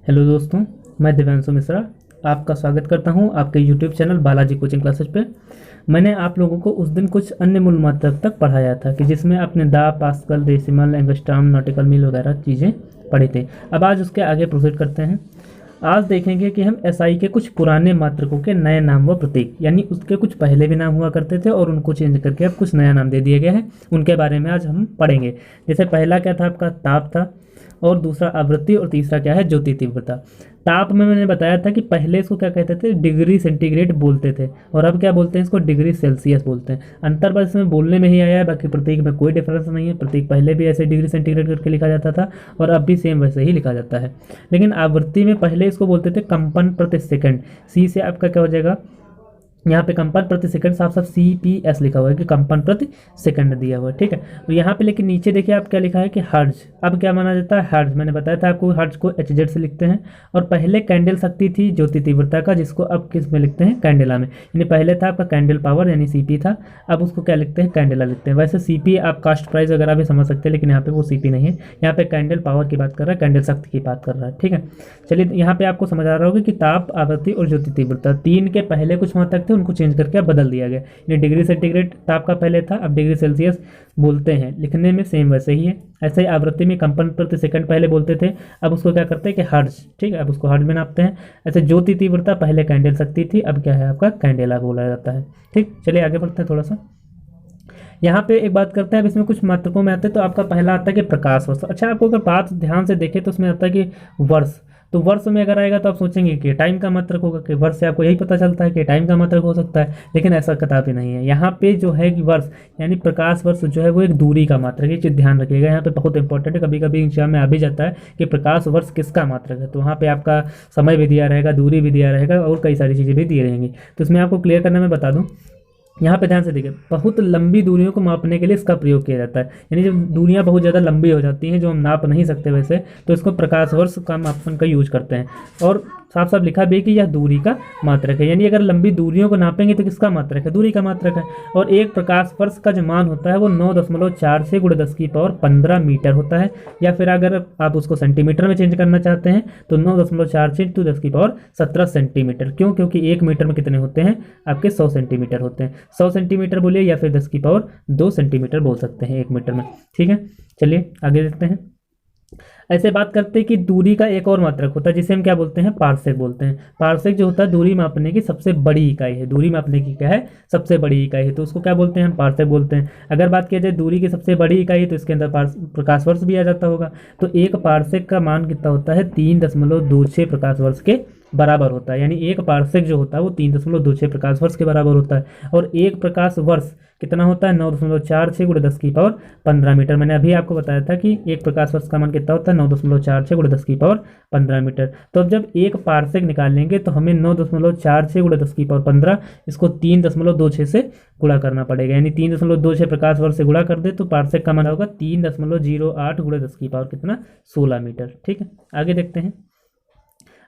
Hello दोस्तों, मैं दिव्यांशु मिश्रा आपका स्वागत करता हूं आपके YouTube channel Balaji coaching classes पे। मैंने आप लोगों को उस दिन कुछ अन्य मूल मात्रक तक पढ़ाया था कि जिसमें आपने दा, पास्कल, डेसिमल, एंगस्ट्रॉम, नॉटिकल मील वगैरह चीज़ें पढ़ी थी। अब आज उसके आगे प्रोसीड करते हैं। आज देखेंगे कि हम एसआई के कुछ पुराने मात्रकों के नए नाम व प्रतीक, यानी उसके कुछ पहले भी नाम हुआ करते थे और उनको चेंज करके अब कुछ नया नाम दे दिया गया है, उनके बारे में आज हम पढ़ेंगे। जैसे पहला क्या था आपका ताप था, और दूसरा आवृत्ति, और तीसरा क्या है ज्योति तीव्रता। ताप में मैंने बताया था कि पहले इसको क्या कहते थे, डिग्री सेंटीग्रेड बोलते थे, और अब क्या बोलते हैं, इसको डिग्री सेल्सियस बोलते हैं। अंतर बस इसमें बोलने में ही आया है, बाकी प्रतीक में कोई डिफरेंस नहीं है। प्रतीक पहले भी ऐसे डिग्री सेंटीग्रेड करके लिखा जाता था और अब भी सेम वैसे ही लिखा जाता है। लेकिन आवृत्ति में पहले इसको बोलते थे कंपन प्रति सेकंड। सी से आपका क्या हो जाएगा, यहाँ पे कंपन प्रति सेकंड साफ साफ CPS लिखा हुआ है कि कंपन प्रति सेकंड दिया हुआ है, ठीक है। और यहाँ पे लेकिन नीचे देखिए आप क्या लिखा है कि हर्ज। अब क्या माना जाता है, हर्ज। मैंने बताया था आपको, हर्ज को HZ से लिखते हैं। और पहले कैंडल शक्ति थी ज्योति तीव्रता का, जिसको अब किस में लिखते हैं, कैंडेला में। यानी पहले था आपका कैंडल पावर यानी CP था, अब उसको क्या लिखते हैं, कैंडेला लिखते हैं। वैसे CP आप कास्ट प्राइस वगैरह भी समझ सकते हैं, लेकिन यहाँ पे वो CP नहीं है, यहाँ पे कैंडल पावर की बात कर रहा है, कैंडल शक्ति की बात कर रहा है, ठीक है। चलिए यहाँ पे आपको समझ आ रहा होगा कि ताप, आवृत्ति और ज्योति तीव्रता, तीन के पहले कुछ मात्रक थे, उनको चेंज करके अब बदल दिया गया। यानी डिग्री सेंटीग्रेड ताप का पहले था, अब डिग्री सेल्सियस बोलते हैं, लिखने में सेम वैसे ही है। ऐसे ही आवृत्ति में कंपन प्रति सेकंड पहले बोलते थे, अब उसको क्या करते हैं कि हर्ज, ठीक है, अब उसको हर्ज में नापते हैं। ऐसे ज्योति तीव्रता पहले कैंडल शक्ति थी, अब क्या है आपका कैंडेला बोला जाता है, ठीक। चलिए आगे बढ़ते हैं थोड़ा सा। यहाँ पे एक बात करते हैं, अब इसमें कुछ मात्रकों में आते हैं। तो आपका पहला आता है कि प्रकाश वर्ष। अच्छा, आपको अगर बात ध्यान से देखें तो उसमें आता है कि वर्ष। तो वर्ष में अगर आएगा तो आप सोचेंगे कि टाइम का मात्रक होगा, कि वर्ष से आपको यही पता चलता है कि टाइम का मात्रक हो सकता है, लेकिन ऐसा कदापि नहीं है। यहाँ पे जो है कि वर्ष यानी प्रकाश वर्ष जो है वो एक दूरी का मात्रक है, ये चीज़ ध्यान रखिएगा। यहाँ पे बहुत इंपॉर्टेंट है, कभी कभी एग्जाम में आ भी जाता है कि प्रकाश वर्ष किसका मात्रक है। तो वहाँ पे आपका समय भी दिया रहेगा, दूरी भी दिया रहेगा, और कई सारी चीज़ें भी दी रहेंगी। तो इसमें आपको क्लियर करने में बता दूँ, यहाँ पे ध्यान से देखिए, बहुत लंबी दूरियों को मापने के लिए इसका प्रयोग किया जाता है। यानी जब दूरियां बहुत ज़्यादा लंबी हो जाती हैं, जो हम नाप नहीं सकते वैसे, तो इसको प्रकाश वर्ष का मापन का यूज करते हैं। और साफ साफ लिखा भी है कि यह दूरी का मात्रक है। यानी अगर लंबी दूरियों को नापेंगे तो किसका मात्रक है, दूरी का मात्रक है। और एक प्रकाश वर्ष का जो मान होता है वो 9.4 से × 10⁻15 मीटर होता है। या फिर अगर आप उसको सेंटीमीटर में चेंज करना चाहते हैं तो 9.4 से × 10⁻17 सेंटीमीटर। क्यों, क्योंकि 1 मीटर में कितने होते हैं आपके 100 सेंटीमीटर होते हैं। 100 सेंटीमीटर बोलिए या फिर 10⁻2 सेंटीमीटर बोल सकते हैं 1 मीटर में, ठीक है। चलिए आगे देखते हैं। ऐसे बात करते हैं कि दूरी का एक और मात्रक होता है जिसे हम क्या बोलते हैं, पार्सेक बोलते हैं। पार्सेक जो होता है दूरी मापने की सबसे बड़ी इकाई है। दूरी मापने की क्या है, सबसे बड़ी इकाई है, तो उसको क्या बोलते हैं, हम पार्सेक बोलते हैं। अगर बात किया जाए दूरी की सबसे बड़ी इकाई है तो इसके अंदर प्रकाश वर्ष भी आ जाता होगा। तो एक पार्सेक का मान कितना होता है, 3.26 प्रकाश वर्ष के बराबर होता है। यानी एक पार्सेक जो होता है वो 3.26 प्रकाश वर्ष के बराबर होता है। और एक प्रकाश वर्ष कितना होता है, 9.4 से × 10⁻15 मीटर। मैंने अभी आपको बताया था कि एक प्रकाश वर्ष का मान कितना होता है, 9.4 से × 10⁻15 मीटर। तो अब जब एक पार्सेक निकालेंगे तो हमें 9.4 से × 10⁻15 इसको 3.26 से गुणा करना पड़ेगा। यानी 3.26 प्रकाश वर्ष से गुणा कर दे तो पार्सेक का मान होगा 3.08 × 10⁻16 मीटर, ठीक है। आगे देखते हैं।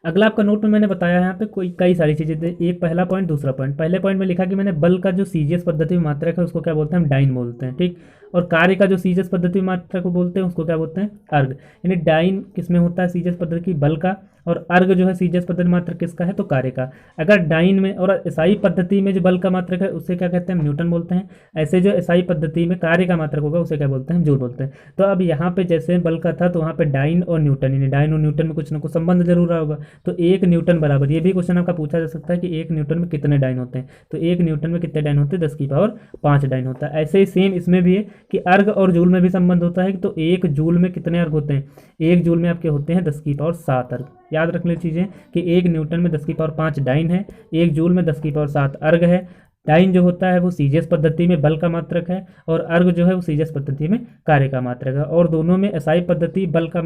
अगला आपका नोट में मैंने बताया है यहाँ पे कोई कई सारी चीज़ें थे। एक पहला पॉइंट, दूसरा पॉइंट। पहले पॉइंट में लिखा कि मैंने बल का जो CGS पद्धति में मात्रक है उसको क्या बोलते हैं, हम डाइन बोलते हैं, ठीक। और कार्य का जो CGS पद्धति में मात्रक को बोलते हैं उसको क्या बोलते हैं, अर्ग। यानी डाइन किसमें होता है, CGS पद्धति बल का, और अर्ग जो है CGS पद्धति मात्रक किसका है, तो कार्य का। अगर डाइन में और SI पद्धति में जो बल का मात्रक है उसे क्या कहते हैं, हम न्यूटन बोलते हैं। ऐसे जो SI पद्धति में कार्य का मात्रक होगा उसे क्या बोलते हैं, हम जूल बोलते हैं। तो अब यहाँ पे जैसे बल का था तो वहाँ पे डाइन और न्यूटन, यानी डाइन और न्यूटन में कुछ ना कुछ संबंध जरूर रहा होगा। तो 1 न्यूटन बराबर, ये भी क्वेश्चन आपका पूछा जा सकता है कि 1 न्यूटन में कितने डाइन होते हैं। तो 1 न्यूटन में कितने डाइन होते हैं, 10⁵ डाइन होता है। ऐसे ही सेम इसमें भी है कि अर्ग और जूल में भी संबंध होता है। तो 1 जूल में कितने अर्ग होते हैं, 1 जूल में आपके होते हैं 10⁻7 अर्ग। याद रखने चीज़ें कि 1 न्यूटन में 10⁵ डाइन है, 1 जूल में 10⁻7 अर्ग है। डाइन जो होता है वो CGS पद्धति में बल का मात्रक है, और अर्ग जो है वो CGS पद्धति में कार्य का मात्रक है। और दोनों में SI पद्धति बल का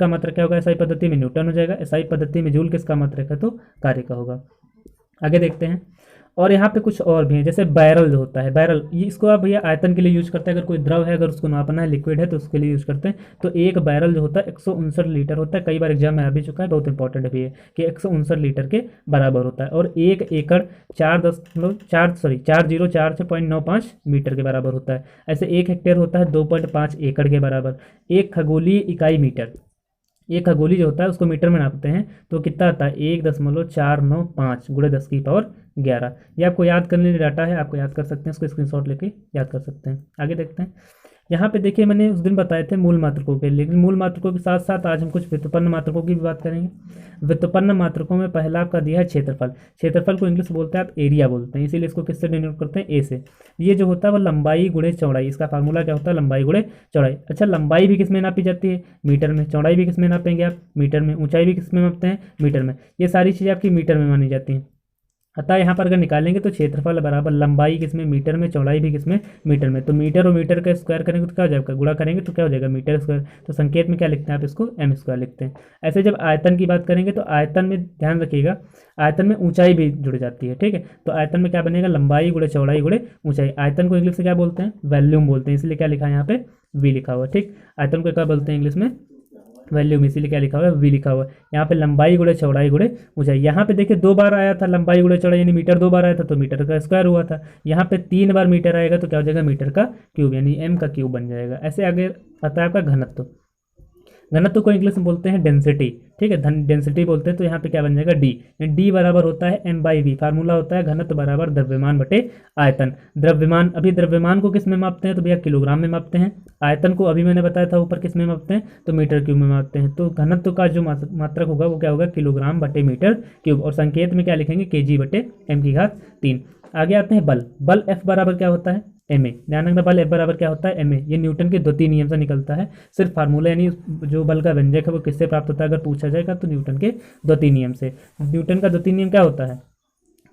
मात्रक क्या होगा, SI पद्धति में न्यूटन हो जाएगा, SI पद्धति में जूल किसका मात्रक है, तो कार्य का होगा। आगे देखते हैं। और यहाँ पे कुछ और भी हैं, जैसे बैरल जो होता है, बैरल इसको आप भैया आयतन के लिए यूज करते हैं। अगर कोई द्रव है, अगर उसको नापना है, लिक्विड है, तो उसके लिए यूज करते हैं। तो एक बैरल जो होता है 159 लीटर होता है। कई बार एग्जाम में आ भी चुका है, बहुत इंपॉर्टेंट भी है कि 159 लीटर के बराबर होता है। और 1 एकड़ 404.95 मीटर के बराबर होता है। ऐसे 1 हेक्टेयर होता है 2.5 एकड़ के बराबर। 1 खगोलीय इकाई मीटर, एक खगोली जो होता है उसको मीटर में नापते हैं तो कितना आता है 1.495 गुणे 10⁻11। ये आपको याद करने लिए डाटा है, आपको याद कर सकते हैं, इसको स्क्रीनशॉट लेके याद कर सकते हैं। आगे देखते हैं। यहाँ पे देखिए मैंने उस दिन बताए थे मूल मात्रकों के, लेकिन मूल मात्रकों के साथ साथ आज हम कुछ व्युत्पन्न मात्रकों की भी बात करेंगे। व्युत्पन्न मात्रकों में पहला आपका दिया है क्षेत्रफल। क्षेत्रफल को इंग्लिश बोलते हैं आप एरिया बोलते हैं, इसीलिए इसको किससे डिनोट करते हैं, ए से। ये जो होता है वो लंबाई गुणे चौड़ाई, इसका फार्मूला क्या होता है, लंबाई गुणे चौड़ाई। अच्छा, लंबाई भी किस में नापी जाती है, मीटर में। चौड़ाई भी किस में नापेंगे आप, मीटर में। ऊंचाई भी किस में नापते हैं, मीटर में। ये सारी चीज़ें आपकी मीटर में मानी जाती हैं। अतः यहाँ पर अगर निकालेंगे तो क्षेत्रफल बराबर लंबाई किसमें, मीटर में, चौड़ाई भी किसमें, मीटर में। तो मीटर और मीटर का स्क्वायर करेंगे तो क्या हो जाएगा, गुणा करेंगे तो क्या हो जाएगा, मीटर स्क्वायर। तो संकेत में क्या लिखते हैं आप, इसको एम स्क्वायर लिखते हैं। ऐसे जब आयतन की बात करेंगे तो आयतन में ध्यान रखिएगा, आयतन में ऊंचाई भी जुड़ जाती है, ठीक है। तो आयतन में क्या बनेगा, लंबाई गुणे चौड़ाई गुणे ऊंचाई। आयतन को इंग्लिश से क्या बोलते हैं, वॉल्यूम बोलते हैं, इसलिए क्या लिखा है यहाँ पे, वी लिखा हुआ है, ठीक। आयतन को क्या बोलते हैं इंग्लिश में, वैल्यूम, इसीलिए क्या लिखा हुआ है, वी लिखा हुआ है। यहाँ पे लंबाई गुणे चौड़ाई गुणे ऊंचाई। यहाँ पे देखिए 2 बार आया था लंबाई गुणे चौड़ाई, यानी मीटर 2 बार आया था तो मीटर का स्क्वायर हुआ था। यहाँ पे 3 बार मीटर आएगा तो क्या हो जाएगा, मीटर का क्यूब, यानी एम का क्यूब बन जाएगा। ऐसे आगे आता है आपका घनत्व। घनत्व को इंग्लिश में बोलते हैं डेंसिटी, ठीक है, डेंसिटी बोलते हैं। तो यहाँ पे क्या बन जाएगा, डी। डी बराबर होता है एम बाई वी। फार्मूला होता है घनत्व बराबर द्रव्यमान बटे आयतन। द्रव्यमान, अभी द्रव्यमान को किस में मापते हैं, तो भैया किलोग्राम में मापते हैं। आयतन को अभी मैंने बताया था ऊपर किस में मापते हैं, तो मीटर क्यूब में मापते हैं। तो घनत्व का जो मात्रक होगा वो क्या होगा, किलोग्राम बटे मीटर क्यूब। और संकेत में क्या लिखेंगे, केजी बटे एम की घात 3। आगे आते हैं बल। बल एफ बराबर क्या होता है, एम ए। ध्यान रखना, बल एफ बराबर क्या होता है, एम ए। ये न्यूटन के द्वितीय नियम से निकलता है। सिर्फ फार्मूला यानी जो बल का व्यंजक है वो किससे प्राप्त होता है, अगर पूछा जाएगा तो न्यूटन के द्वितीय नियम से। न्यूटन का द्वितीय नियम क्या होता है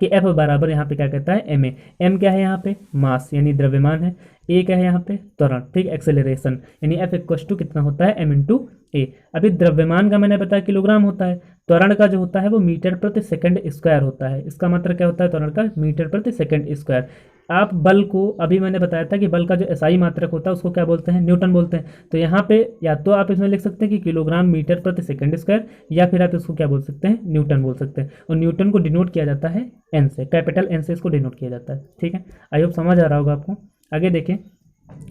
कि एफ बराबर यहाँ पे क्या कहता है, एम ए। एम क्या है यहाँ पे, मास यानी द्रव्यमान है। ए क्या है यहाँ पे, त्वरण, ठीक, एक्सेलरेशन, यानी एफ इक्वल टू कितना होता है, एम इंटू ए। अभी द्रव्यमान का मैंने बताया किलोग्राम होता है, त्वरण का जो होता है वो मीटर प्रति सेकंड स्क्वायर होता है। इसका मतलब क्या होता है, त्वरण का मीटर प्रति सेकंड स्क्वायर। आप बल को, अभी मैंने बताया था कि बल का जो एसआई मात्रक होता है उसको क्या बोलते हैं, न्यूटन बोलते हैं। तो यहाँ पे या तो आप इसमें लिख सकते हैं कि किलोग्राम मीटर प्रति सेकंड स्क्वायर, या फिर आप इसको क्या बोल सकते हैं, न्यूटन बोल सकते हैं। और न्यूटन को डिनोट किया जाता है एन से, कैपिटल एन से इसको डिनोट किया जाता है, ठीक है। आई होप समझ आ रहा होगा आपको। आगे देखें,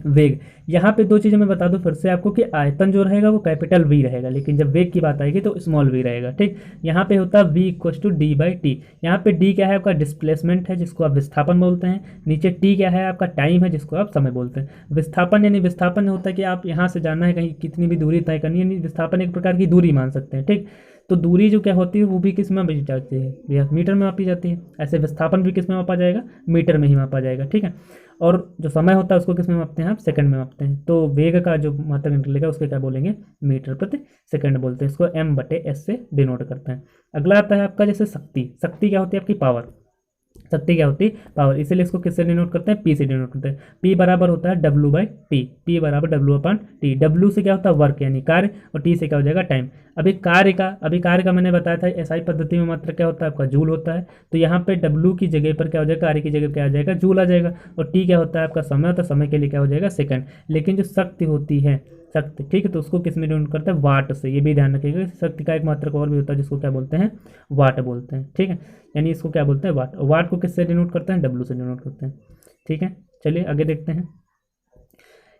वेग। यहाँ पे 2 चीज़ें मैं बता दूं फिर से आपको कि आयतन जो रहेगा वो कैपिटल वी रहेगा, लेकिन जब वेग की बात आएगी तो स्मॉल वी रहेगा, ठीक। यहाँ पे होता है V equal to D by T. यहाँ पे डी क्या है, आपका डिस्प्लेसमेंट है जिसको आप विस्थापन बोलते हैं। नीचे टी क्या है, आपका टाइम है जिसको आप समय बोलते हैं। विस्थापन यानी विस्थापन होता है कि आप यहाँ से जाना है कहीं, कितनी भी दूरी तय करनी है, यानी विस्थापन एक प्रकार की दूरी मान सकते हैं, ठीक। तो दूरी जो क्या होती है वो भी किस में मापी जाती है, भैया मीटर में मापी जाती है। ऐसे विस्थापन भी किस में मापा जाएगा, मीटर में ही मापा जाएगा, ठीक है। और जो समय होता है उसको किस में मापते हैं आप, सेकंड में मापते हैं। तो वेग का जो मात्रक निकलेगा उसको क्या बोलेंगे, मीटर प्रति सेकंड बोलते हैं। इसको एम बटे एस से डिनोट करते हैं। अगला आता है आपका जैसे शक्ति। शक्ति क्या होती है, आपकी पावर। शक्ति क्या होती है, पावर। इसीलिए इसको किससे डिनोट करते हैं, पी से डिनोट करते हैं। पी बराबर होता है डब्ल्यू बाई टी। पी बराबर डब्ल्यू अपॉन टी। डब्ल्यू से क्या होता है, वर्क यानी कार्य, और टी से क्या हो जाएगा, टाइम। अभी कार्य का मैंने बताया था एसआई पद्धति में मात्रा क्या होता है, आपका जूल होता है। तो यहाँ पे डब्ल्यू की जगह पर क्या हो जाएगा, कार्य की जगह क्या आ जाएगा, जूल आ जाएगा। और टी क्या होता है, आपका समय होता है, समय के लिए क्या हो जाएगा, सेकंड। लेकिन जो शक्ति होती है, शक्ति, ठीक है, तो उसको किस में डिनोट करते हैं, वाट से। ये भी ध्यान रखिएगा, शक्ति का एक मात्रक और भी होता है जिसको क्या बोलते हैं, वाट बोलते हैं, ठीक है। यानी इसको क्या बोलते हैं, वाट। वाट को किससे डिनोट करते हैं, डब्ल्यू से डिनोट करते हैं, ठीक है। चलिए आगे देखते हैं।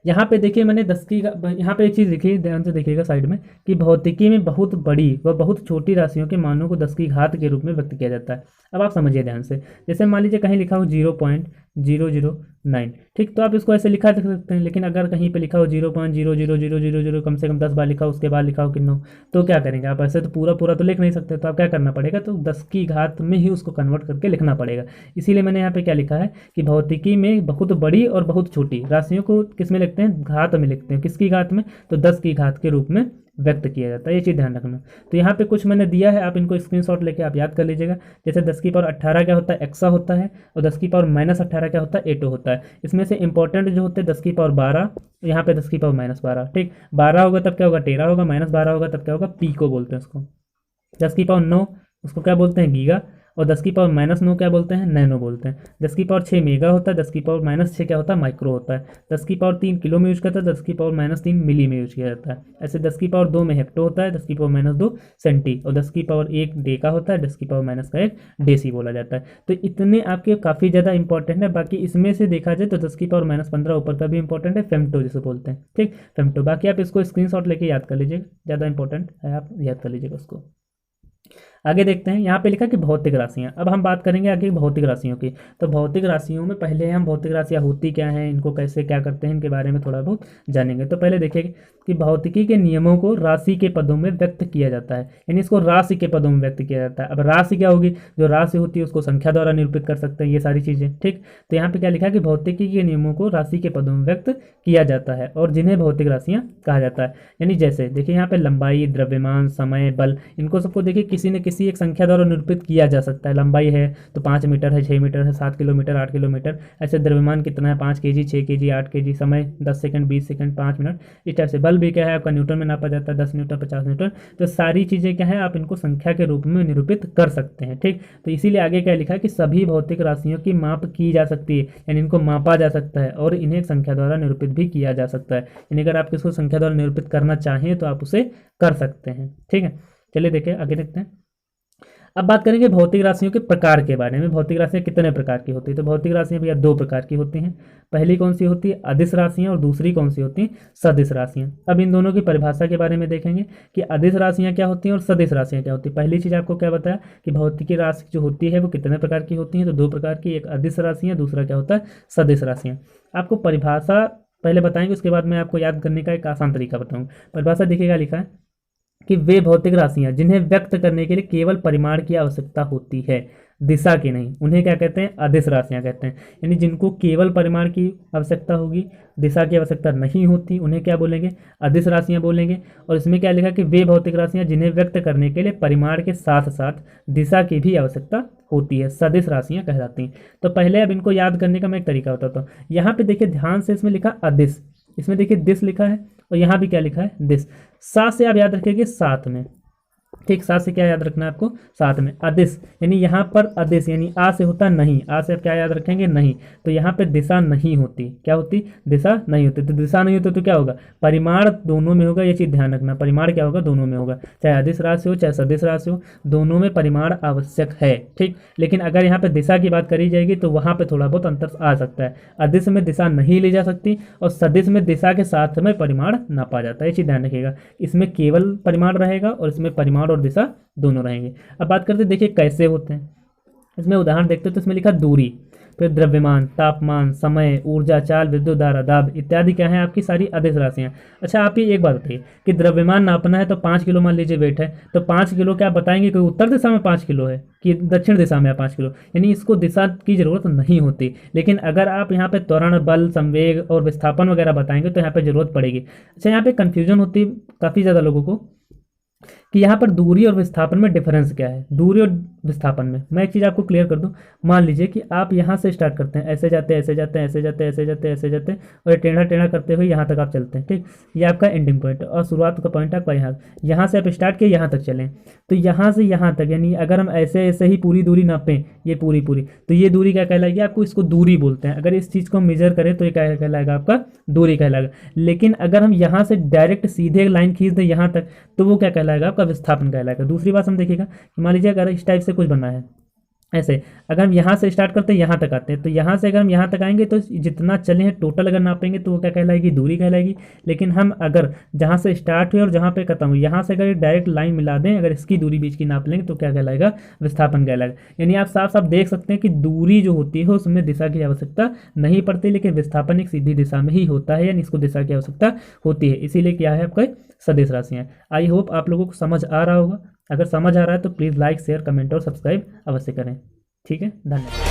यहाँ पे देखिए मैंने 10 की, यहाँ पे एक चीज़ लिखी, ध्यान से देखिएगा साइड में, कि भौतिकी में बहुत बड़ी व बहुत छोटी राशियों के मानों को 10 की घात के रूप में व्यक्त किया जाता है। अब आप समझिए ध्यान से, जैसे मान लीजिए कहीं लिखा हो 0.009, ठीक, तो आप इसको ऐसे लिखा देख सकते हैं। लेकिन अगर कहीं पे लिखा हो 0.00000 कम से कम 10 बार लिखा हो, उसके बाद लिखा हो कि 9, तो क्या करेंगे आप, ऐसे तो पूरा तो लिख नहीं सकते। तो आप क्या करना पड़ेगा, तो 10 की घात में ही उसको कन्वर्ट करके लिखना पड़ेगा। इसीलिए मैंने यहाँ पे क्या लिखा है कि भौतिकी में बहुत बड़ी और बहुत छोटी राशियों को किस में लिखते हैं, घात में लिखते हैं। किसकी घात में, तो 10 की घात के रूप में व्यक्त किया जाता है। ये चीज़ ध्यान रखना। तो यहाँ पे कुछ मैंने दिया है, आप इनको स्क्रीनशॉट लेके आप याद कर लीजिएगा। जैसे 10 की पावर 18 क्या होता है, एक्सा होता है। और 10 की पावर -18 क्या होता है, एटो होता है। इसमें से इंपॉर्टेंट जो होते हैं 10 की पावर 12, यहाँ पे 10 की पावर -12, ठीक। 12 होगा तब क्या होगा, टेरा होगा। -12 होगा तब क्या होगा, पी को बोलते हैं उसको। 10 की पावर 9 उसको क्या बोलते हैं, गीगा। और 10⁻⁹ क्या बोलते हैं, नैनो बोलते हैं। 10⁻⁶ मेगा होता है, 10⁻⁻6 क्या होता है, माइक्रो होता है। 10⁻³ किलो में यूज करता है, 10⁻³ मिली में यूज किया जाता है। ऐसे 10⁻² में हेक्टो होता है, 10⁻⁻2 सेंटी, और 10⁻1 डेका होता है, 10⁻⁻ का 1 डेसी बोला जाता है। तो इतने आपके काफ़ी ज़्यादा इंपॉर्टेंट है। बाकी इसमें से देखा जाए तो 10⁻⁻15 ऊपर का भी इंपॉर्टेंट है, फेम्टो जिसे बोलते हैं, ठीक, फेम्टो। बाकी आप इसको स्क्रीनशॉट लेके याद कर लीजिए, ज़्यादा इंपॉर्टेंट है, आप याद कर लीजिएगा उसको। आगे देखते हैं, यहाँ पे लिखा कि भौतिक राशियाँ। अब हम बात करेंगे आगे भौतिक राशियों की। तो भौतिक राशियों में पहले हम भौतिक राशियाँ होती क्या हैं, इनको कैसे क्या करते हैं, इनके बारे में थोड़ा बहुत जानेंगे। तो पहले देखिए कि भौतिकी के नियमों को राशि के पदों में व्यक्त किया जाता है, यानी इसको राशि के पदों में व्यक्त किया जाता है। अब राशि क्या होगी, जो राशि होती है उसको संख्या द्वारा निरूपित कर सकते हैं, ये सारी चीज़ें, ठीक। तो यहाँ पे क्या लिखा है कि भौतिकी के नियमों को राशि के पदों में व्यक्त किया जाता है और जिन्हें भौतिक राशियाँ कहा जाता है। यानी जैसे देखिए यहाँ पे लंबाई, द्रव्यमान, समय, बल, इनको सबको देखिए किसी न किसी एक संख्या द्वारा निरूपित किया जा सकता है। लंबाई है तो 5 मीटर है, 6 मीटर है, 7 किलोमीटर, 8 किलोमीटर। ऐसे द्रव्यमान कितना है, 5 kg, 6 kg, 8 kg। समय 10 सेकंड, 20 सेकंड, 5 मिनट, इस टाइप से। बल भी क्या है आपका न्यूटन में नापा जाता है, 10 न्यूटन, 50 न्यूटन। तो सारी चीज़ें क्या है, आप इनको संख्या के रूप में निरूपित कर सकते हैं, ठीक। तो इसीलिए आगे क्या लिखा है कि सभी भौतिक राशियों की माप की जा सकती है, यानी इनको मापा जा सकता है और इन्हें संख्या द्वारा निरूपित भी किया जा सकता है। यानी अगर आप किसको संख्या द्वारा निरूपित करना चाहें तो आप उसे कर सकते हैं, ठीक है। चलिए देखिए आगे देखते हैं। अब बात करेंगे भौतिक राशियों के प्रकार के बारे में। भौतिक राशियाँ कितने प्रकार की होती है, तो भौतिक राशियाँ भैया 2 प्रकार की होती हैं। पहली कौन सी होती है, अदिश राशियाँ, और दूसरी कौन सी होती है, सदिश राशियाँ। अब इन दोनों की परिभाषा के बारे में देखेंगे कि अदिश राशियाँ क्या होती हैं और सदिश राशियाँ क्या होती है। पहली चीज़ आपको क्या बताया कि भौतिकी राशि जो होती है वो कितने प्रकार की होती हैं, तो 2 प्रकार की, एक अदिश राशियाँ, दूसरा क्या होता है, सदिश राशियाँ। आपको परिभाषा पहले बताएंगे, उसके बाद मैं आपको याद करने का एक आसान तरीका बताऊँगा। परिभाषा देखिएगा, लिखा है कि वे भौतिक राशियां जिन्हें व्यक्त करने के लिए केवल परिमाण की आवश्यकता होती है, दिशा की नहीं, उन्हें क्या कहते हैं, अदिश राशियां कहते हैं। यानी जिनको केवल परिमाण की आवश्यकता होगी, दिशा की आवश्यकता नहीं होती, उन्हें क्या बोलेंगे, अदिश राशियां बोलेंगे। और इसमें क्या लिखा कि वे भौतिक राशियां जिन्हें व्यक्त करने के लिए परिमाण के साथ साथ दिशा की भी आवश्यकता होती है, सदिश राशियां कहलाती हैं। तो पहले अब इनको याद करने का मैं एक तरीका बताता हूँ। यहाँ पे देखिए ध्यान से, इसमें लिखा अदिश, इसमें देखिए दिश लिखा है, और यहाँ भी क्या लिखा है, दिश। साथ से आप याद रखेंगे साथ में, ठीक, साथ से क्या याद रखना है आपको, साथ में अदिश। यानी यहाँ पर अदिश यानी आ से होता नहीं, आ से आप क्या याद रखेंगे, नहीं। तो यहाँ पे दिशा नहीं होती, क्या होती, दिशा नहीं होती। तो दिशा नहीं होती तो क्या होगा, परिमाण दोनों में होगा, ये चीज़ ध्यान रखना। परिमाण क्या होगा, दोनों में होगा, चाहे अदिश राशि हो चाहे सदिश राशि हो, दोनों में परिमाण आवश्यक है, ठीक। लेकिन अगर यहाँ पे दिशा की बात करी जाएगी तो वहाँ पे थोड़ा बहुत अंतर आ सकता है। अदिश में दिशा नहीं ली जा सकती और सदिश में दिशा के साथ में परिमाण नापा जाता है, ये चीज़ ध्यान रखिएगा। इसमें केवल परिमाण रहेगा और इसमें परिमाण और दिशा दोनों रहेंगे। अब बात करते हैं देखिए कैसे होते हैं। इसमें उदाहरण देखते हैं तो इसमें लिखा दूरी, फिर द्रव्यमान, तापमान, समय, ऊर्जा, चाल, विद्युत धारा, दाब इत्यादि क्या है, आपकी सारी अदिश राशियाँ। अच्छा आप ही एक बात बताइए कि द्रव्यमान नापना है तो 5 किलो मान लीजिए वेट है, तो 5 किलो क्या बताएंगे कि उत्तर दिशा में 5 किलो है कि दक्षिण दिशा में 5 किलो, यानी इसको दिशा की जरूरत नहीं होती। लेकिन अगर आप यहाँ पे त्वरण, बल, संवेग और विस्थापन वगैरह बताएंगे तो यहाँ पे जरूरत पड़ेगी। अच्छा यहाँ पे कन्फ्यूजन होती है काफ़ी ज़्यादा लोगों को कि यहाँ पर दूरी और विस्थापन में डिफरेंस क्या है। दूरी और विस्थापन में मैं एक चीज़ आपको क्लियर कर दूं। मान लीजिए कि आप यहाँ से स्टार्ट करते हैं, ऐसे जाते हैं, ऐसे जाते हैं, ऐसे जाते हैं, ऐसे जाते हैं, ऐसे जाते हैं, और ये टेढ़ा टेढ़ा करते हुए यहाँ तक आप चलते हैं, ठीक। ये आपका एंडिंग पॉइंट और शुरुआत का पॉइंट आपका यहाँ से आप स्टार्ट किए, यहाँ तक चलें। तो यहाँ से यहाँ तक, यानी अगर हम ऐसे ऐसे ही पूरी दूरी नापें, ये पूरी तो ये दूरी क्या कहलाएगी, आपको इसको दूरी बोलते हैं। अगर इस चीज़ को मेजर करें तो ये क्या कहलाएगा, आपका दूरी कहलाएगा। लेकिन अगर हम यहाँ से डायरेक्ट सीधे एक लाइन खींच दें यहाँ तक, तो वो क्या कहलाएगा, आपका विस्थापन कहलाएगा। दूसरी बात हम देखिएगा कि मान लीजिए अगर इस टाइप से कुछ बना है, ऐसे अगर हम यहाँ से स्टार्ट करते हैं यहाँ तक आते हैं, तो यहाँ से अगर हम यहाँ तक आएंगे तो जितना चले हैं टोटल अगर नापेंगे तो वो क्या कहलाएगी, दूरी कहलाएगी। लेकिन हम अगर जहाँ से स्टार्ट हुए और जहाँ पे खत्म हुई, यहाँ से अगर डायरेक्ट लाइन मिला दें, अगर इसकी दूरी बीच की नाप लेंगे तो क्या कहलाएगा, विस्थापन कहलाएगा। यानी आप साफ साफ देख सकते हैं कि दूरी जो होती है उसमें दिशा की आवश्यकता नहीं पड़ती, लेकिन विस्थापन एक सीधी दिशा में ही होता है, यानी इसको दिशा की आवश्यकता होती है। इसीलिए क्या है, आपका सदिश राशियाँ। आई होप आप लोगों को समझ आ रहा होगा। अगर समझ आ रहा है तो प्लीज़ लाइक, शेयर, कमेंट और सब्सक्राइब अवश्य करें, ठीक है। धन्यवाद।